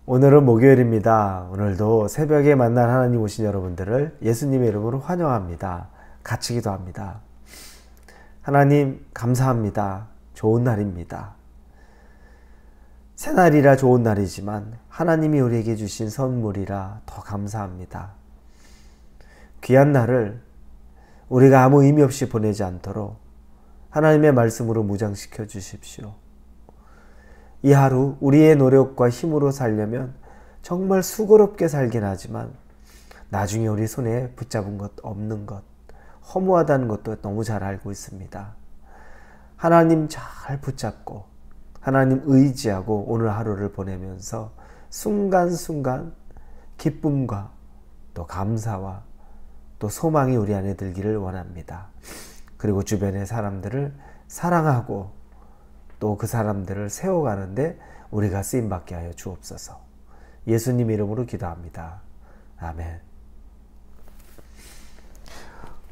오늘은 목요일입니다. 오늘도 새벽에 만날 하나님 오신 여러분들을 예수님의 이름으로 환영합니다. 같이 기도합니다. 하나님 감사합니다. 좋은 날입니다. 새날이라 좋은 날이지만 하나님이 우리에게 주신 선물이라 더 감사합니다. 귀한 날을 우리가 아무 의미 없이 보내지 않도록 하나님의 말씀으로 무장시켜 주십시오. 이 하루 우리의 노력과 힘으로 살려면 정말 수고롭게 살긴 하지만 나중에 우리 손에 붙잡은 것 없는 것, 허무하다는 것도 너무 잘 알고 있습니다. 하나님 잘 붙잡고 하나님 의지하고 오늘 하루를 보내면서 순간순간 기쁨과 또 감사와 또 소망이 우리 안에 들기를 원합니다. 그리고 주변의 사람들을 사랑하고 또 그 사람들을 세워가는데 우리가 쓰임받게 하여 주옵소서. 예수님 이름으로 기도합니다. 아멘.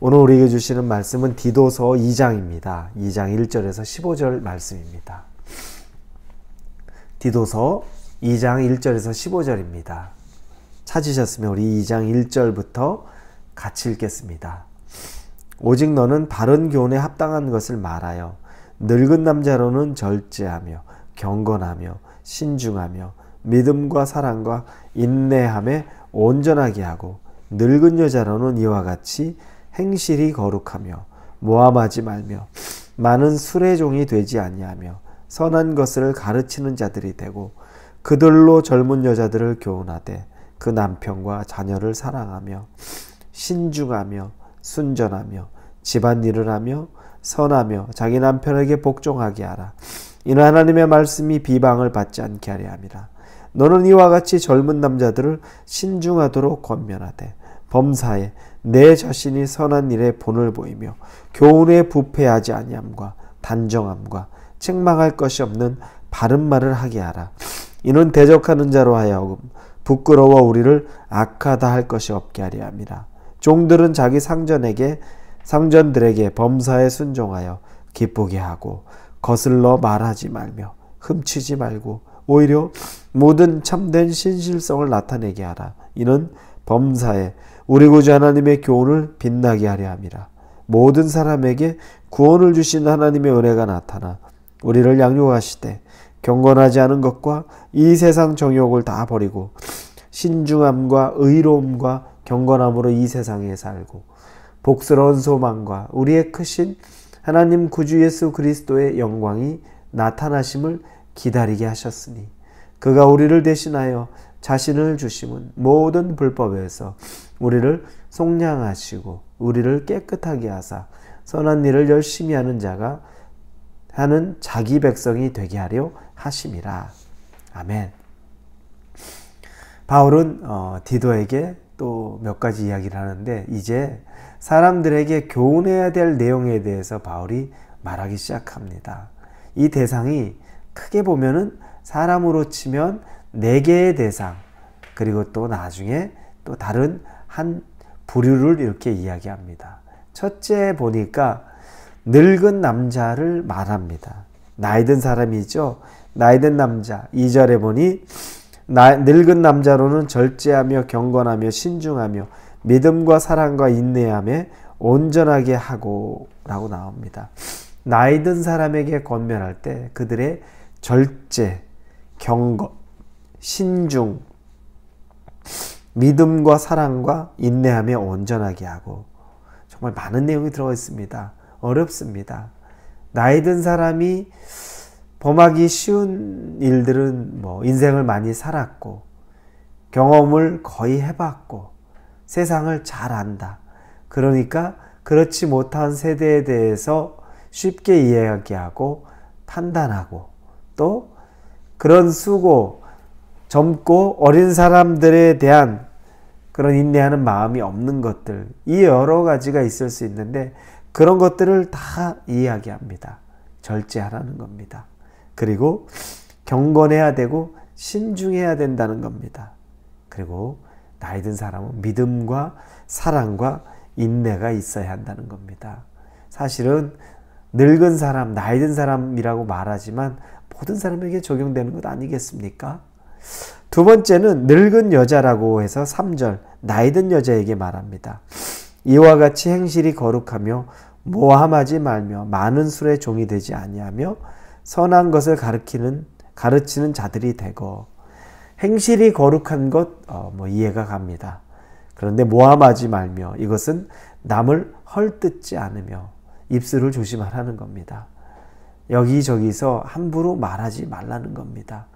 오늘 우리에게 주시는 말씀은 디도서 2장입니다. 2장 1절에서 15절 말씀입니다. 디도서 2장 1절에서 15절입니다. 찾으셨으면 우리 2장 1절부터 같이 읽겠습니다. 오직 너는 바른 교훈에 합당한 것을 말하여 늙은 남자로는 절제하며 경건하며 신중하며 믿음과 사랑과 인내함에 온전하게 하고 늙은 여자로는 이와 같이 행실이 거룩하며 모함하지 말며 많은 술의 종이 되지 아니하며 선한 것을 가르치는 자들이 되고 그들로 젊은 여자들을 교훈하되 그 남편과 자녀를 사랑하며 신중하며 순전하며 집안일을 하며 선하며 자기 남편에게 복종하게 하라. 이는 하나님의 말씀이 비방을 받지 않게 하려 함이라. 너는 이와 같이 젊은 남자들을 신중하도록 권면하되 범사에 내 자신이 선한 일에 본을 보이며 교훈에 부패하지 아니함과 단정함과 책망할 것이 없는 바른 말을 하게 하라. 이는 대적하는 자로 하여금 부끄러워 우리를 악하다 할 것이 없게 하려 함이라. 종들은 자기 상전들에게 범사에 순종하여 기쁘게 하고 거슬러 말하지 말며 흠치지 말고 오히려 모든 참된 신실성을 나타내게 하라. 이는 범사에 우리 구주 하나님의 교훈을 빛나게 하려 함이라. 모든 사람에게 구원을 주신 하나님의 은혜가 나타나 우리를 양육하시되 경건하지 않은 것과 이 세상 정욕을 다 버리고 신중함과 의로움과 경건함으로 이 세상에 살고 복스러운 소망과 우리의 크신 하나님 구주 예수 그리스도의 영광이 나타나심을 기다리게 하셨으니 그가 우리를 대신하여 자신을 주심은 모든 불법에서 우리를 속량하시고 우리를 깨끗하게 하사 선한 일을 열심히 하는 자가 하는 자기 백성이 되게 하려 하심이라. 아멘. 바울은 디도에게 또 몇 가지 이야기를 하는데 이제 사람들에게 교훈해야 될 내용에 대해서 바울이 말하기 시작합니다. 이 대상이 크게 보면은 사람으로 치면 4개의 대상, 그리고 또 나중에 또 다른 한 부류를 이렇게 이야기합니다. 첫째 보니까 늙은 남자를 말합니다. 나이 든 사람이죠. 나이 든 남자. 2절에 보니 늙은 남자로는 절제하며 경건하며 신중하며 믿음과 사랑과 인내함에 온전하게 하고 라고 나옵니다. 나이 든 사람에게 권면할 때 그들의 절제, 경건, 신중, 믿음과 사랑과 인내함에 온전하게 하고, 정말 많은 내용이 들어가 있습니다. 어렵습니다. 나이 든 사람이 범하기 쉬운 일들은 인생을 많이 살았고 경험을 거의 해봤고 세상을 잘 안다. 그러니까 그렇지 못한 세대에 대해서 쉽게 이야기하고 판단하고 또 그런 수고, 젊고 어린 사람들에 대한 그런 인내하는 마음이 없는 것들, 이 여러 가지가 있을 수 있는데 그런 것들을 다 이야기합니다. 절제하라는 겁니다. 그리고 경건해야 되고 신중해야 된다는 겁니다. 그리고 나이 든 사람은 믿음과 사랑과 인내가 있어야 한다는 겁니다. 사실은 늙은 사람, 나이 든 사람이라고 말하지만 모든 사람에게 적용되는 것 아니겠습니까? 두 번째는 늙은 여자라고 해서 3절 나이든 여자에게 말합니다. 이와 같이 행실이 거룩하며 모함하지 말며 많은 술의 종이 되지 아니하며 선한 것을 가르치는 자들이 되고, 행실이 거룩한 것 이해가 갑니다. 그런데 모함하지 말며, 이것은 남을 헐뜯지 않으며 입술을 조심하라는 겁니다. 여기저기서 함부로 말하지 말라는 겁니다.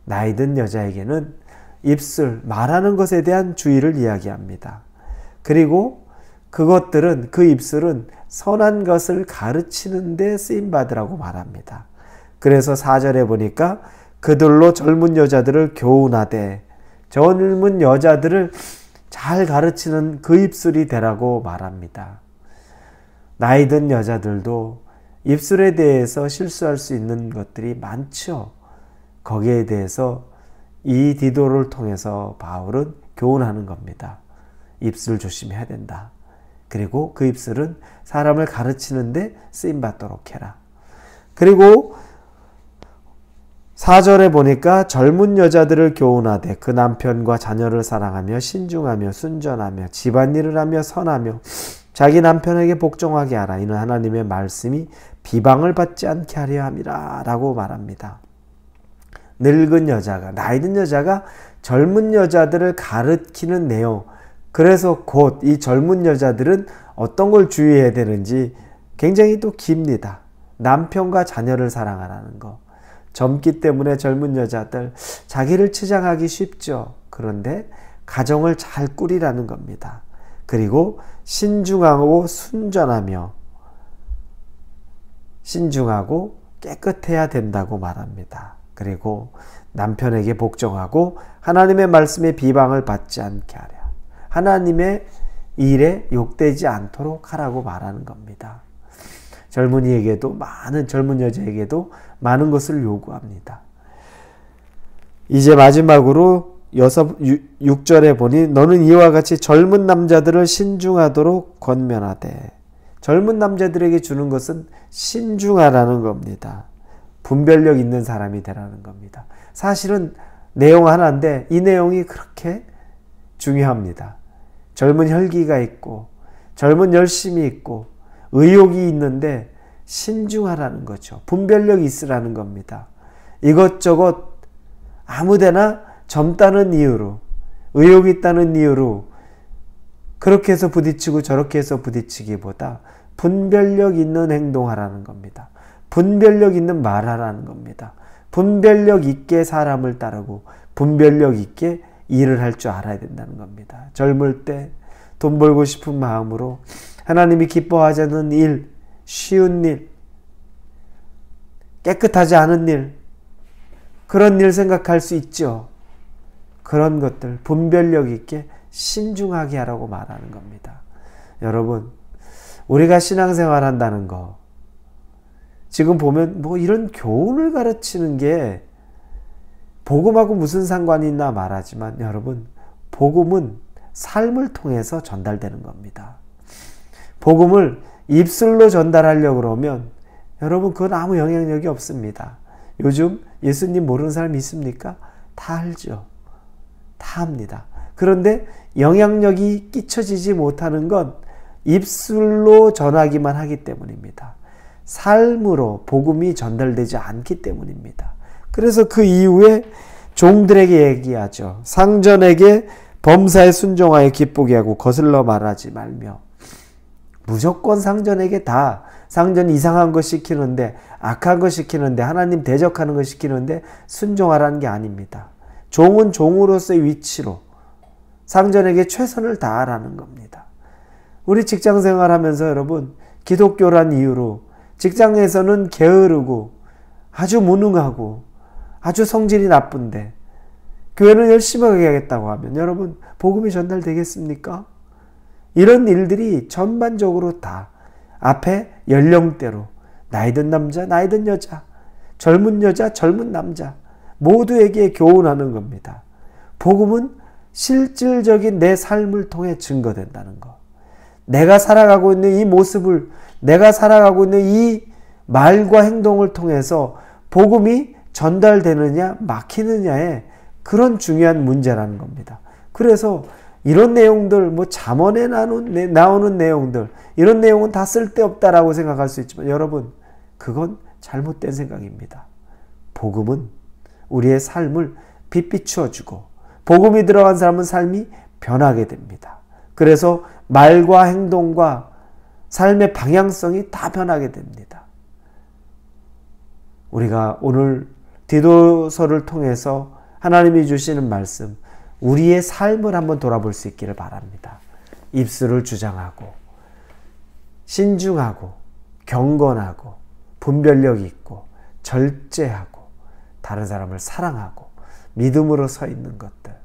나이든 여자에게는 입술, 말하는 것에 대한 주의를 이야기합니다. 그리고 그 입술은 선한 것을 가르치는 데 쓰임받으라고 말합니다. 그래서 4절에 보니까 그들로 젊은 여자들을 교훈하되, 젊은 여자들을 잘 가르치는 그 입술이 되라고 말합니다. 나이든 여자들도 입술에 대해서 실수할 수 있는 것들이 많죠. 거기에 대해서 이 디도를 통해서 바울은 교훈하는 겁니다. 입술 조심해야 된다. 그리고 그 입술은 사람을 가르치는데 쓰임받도록 해라. 그리고 4절에 보니까 젊은 여자들을 교훈하되 그 남편과 자녀를 사랑하며 신중하며 순전하며 집안일을 하며 선하며 자기 남편에게 복종하게 하라. 이는 하나님의 말씀이 비방을 받지 않게 하려 함이라 라고 말합니다. 늙은 여자가, 나이든 여자가 젊은 여자들을 가르치는 내용, 그래서 곧 이 젊은 여자들은 어떤 걸 주의해야 되는지 굉장히 또 깁니다. 남편과 자녀를 사랑하라는 거. 젊기 때문에 젊은 여자들 자기를 치장하기 쉽죠. 그런데 가정을 잘 꾸리라는 겁니다. 그리고 신중하고 순전하며 신중하고 깨끗해야 된다고 말합니다. 그리고 남편에게 복종하고 하나님의 말씀에 비방을 받지 않게 하랴. 하나님의 일에 욕되지 않도록 하라고 말하는 겁니다. 젊은 여자에게도 많은 것을 요구합니다. 이제 마지막으로 6절에 보니 너는 이와 같이 젊은 남자들을 신중하도록 권면하되, 젊은 남자들에게 주는 것은 신중하라는 겁니다. 분별력 있는 사람이 되라는 겁니다. 사실은 내용 하나인데 이 내용이 그렇게 중요합니다. 젊은 혈기가 있고 젊은 열심이 있고 의욕이 있는데 신중하라는 거죠. 분별력이 있으라는 겁니다. 이것저것 아무데나 젊다는 이유로, 의욕이 있다는 이유로 그렇게 해서 부딪히고 저렇게 해서 부딪히기보다 분별력 있는 행동하라는 겁니다. 분별력 있는 말하라는 겁니다. 분별력 있게 사람을 따르고 분별력 있게 일을 할 줄 알아야 된다는 겁니다. 젊을 때 돈 벌고 싶은 마음으로 하나님이 기뻐하지 않는 일, 쉬운 일, 깨끗하지 않은 일, 그런 일 생각할 수 있죠. 그런 것들 분별력 있게 신중하게 하라고 말하는 겁니다. 여러분, 우리가 신앙생활 한다는 거, 지금 보면 이런 교훈을 가르치는 게 복음하고 무슨 상관이 있나 말하지만, 여러분, 복음은 삶을 통해서 전달되는 겁니다. 복음을 입술로 전달하려고 그러면 여러분 그건 아무 영향력이 없습니다. 요즘 예수님 모르는 사람 있습니까? 다 알죠. 다 합니다. 그런데 영향력이 끼쳐지지 못하는 건 입술로 전하기만 하기 때문입니다. 삶으로 복음이 전달되지 않기 때문입니다. 그래서 그 이후에 종들에게 얘기하죠. 상전에게 범사에 순종하여 기쁘게 하고 거슬러 말하지 말며. 무조건 상전에게 다, 상전 이상한 거 시키는데, 악한 거 시키는데, 하나님 대적하는 거 시키는데 순종하라는 게 아닙니다. 종은 종으로서의 위치로 상전에게 최선을 다하라는 겁니다. 우리 직장생활 하면서 여러분, 기독교란 이유로 직장에서는 게으르고 아주 무능하고 아주 성질이 나쁜데 교회는 열심히 하겠다고 하면 여러분 복음이 전달되겠습니까? 이런 일들이 전반적으로 다 앞에 연령대로 나이든 남자, 나이든 여자, 젊은 남자 모두에게 교훈하는 겁니다. 복음은 실질적인 내 삶을 통해 증거된다는 것. 내가 살아가고 있는 이 모습을, 내가 살아가고 있는 이 말과 행동을 통해서 복음이 전달되느냐 막히느냐에 그런 중요한 문제라는 겁니다. 그래서 이런 내용들, 뭐 잠언에 나오는 내용들, 이런 내용은 다 쓸데없다라고 생각할 수 있지만 여러분, 그건 잘못된 생각입니다. 복음은 우리의 삶을 빛비추어주고 복음이 들어간 사람은 삶이 변하게 됩니다. 그래서 말과 행동과 삶의 방향성이 다 변하게 됩니다. 우리가 오늘 디도서를 통해서 하나님이 주시는 말씀, 우리의 삶을 한번 돌아볼 수 있기를 바랍니다. 입술을 주장하고 신중하고 경건하고 분별력 있고 절제하고 다른 사람을 사랑하고 믿음으로 서 있는 것들,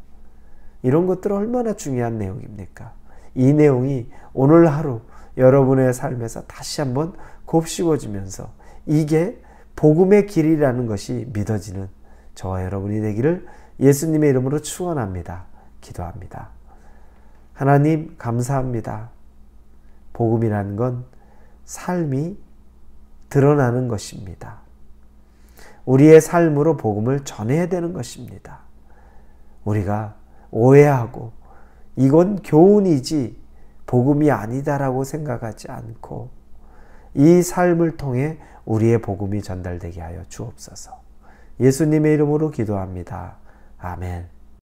이런 것들 얼마나 중요한 내용입니까? 이 내용이 오늘 하루 여러분의 삶에서 다시 한번 곱씹어지면서 이게 복음의 길이라는 것이 믿어지는 저와 여러분이 되기를 예수님의 이름으로 축원합니다. 기도합니다. 하나님 감사합니다. 복음이라는 건 삶이 드러나는 것입니다. 우리의 삶으로 복음을 전해야 되는 것입니다. 우리가 오해하고 이건 교훈이지 복음이 아니다라고 생각하지 않고 이 삶을 통해 우리의 복음이 전달되게 하여 주옵소서. 예수님의 이름으로 기도합니다. 아멘.